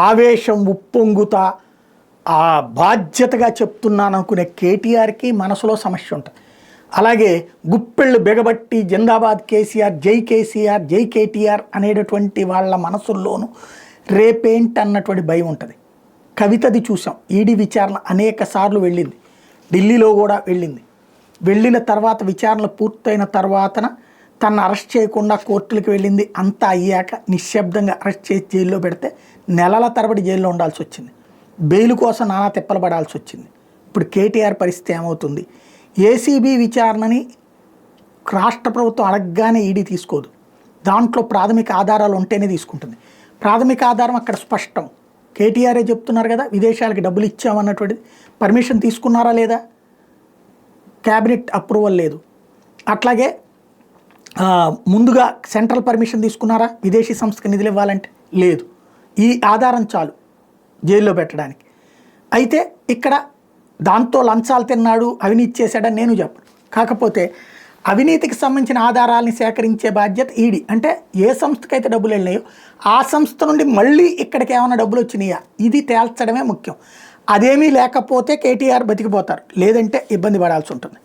ఆవేశం ఉప్పొంగుతా ఆ బాధ్యతగా చెప్తున్నాను అనుకునే కేటీఆర్కి మనసులో సమస్య ఉంటుంది. అలాగే గుప్పెళ్ళు బెగబట్టి జిందాబాద్ కేసీఆర్, జై కేటీఆర్ అనేటటువంటి వాళ్ళ మనసుల్లోనూ రేపేంటి అన్నటువంటి భయం ఉంటుంది. కవితది చూసాం, ఈడీ విచారణ అనేక సార్లు వెళ్ళింది, ఢిల్లీలో కూడా వెళ్ళింది. వెళ్ళిన తర్వాత విచారణ పూర్తయిన తర్వాతన తను అరెస్ట్ చేయకుండా కోర్టులకు వెళ్ళింది. అంతా అయ్యాక నిశ్శబ్దంగా అరెస్ట్ చేసి జైల్లో పెడితే నెలల తరబడి జైల్లో ఉండాల్సి వచ్చింది. బెయిల్ కోసం నానా తిప్పలు పడాల్సి వచ్చింది. ఇప్పుడు కేటీఆర్ పరిస్థితి ఏమవుతుంది? ఏసీబీ విచారణని రాష్ట్ర ప్రభుత్వం అడగగానే ఈడీ తీసుకోదు, దాంట్లో ప్రాథమిక ఆధారాలు ఉంటేనే తీసుకుంటుంది. ప్రాథమిక ఆధారం అక్కడ స్పష్టం. కేటీఆరే చెప్తున్నారు కదా, విదేశాలకి డబ్బులు ఇచ్చామన్నటువంటిది. పర్మిషన్ తీసుకున్నారా లేదా? క్యాబినెట్ అప్రూవల్ లేదు. అట్లాగే ముందుగా సెంట్రల్ పర్మిషన్ తీసుకున్నారా విదేశీ సంస్థకి నిధులు ఇవ్వాలంటే? లేదు. ఈ ఆధారం చాలు జైల్లో పెట్టడానికి. అయితే ఇక్కడ దాంతో లంచాలు తిన్నాడు, అవినీతి చేశాడని నేను చెప్పను. కాకపోతే అవినీతికి సంబంధించిన ఆధారాలని సేకరించే బాధ్యత ఈడీ. అంటే ఏ సంస్థకైతే డబ్బులు వెళ్ళినాయో ఆ సంస్థ నుండి మళ్ళీ ఇక్కడికి ఏమైనా డబ్బులు వచ్చినాయా, ఇది తేల్చడమే ముఖ్యం. అదేమీ లేకపోతే కేటీఆర్ బతికిపోతారు, లేదంటే ఇబ్బంది పడాల్సి ఉంటుంది.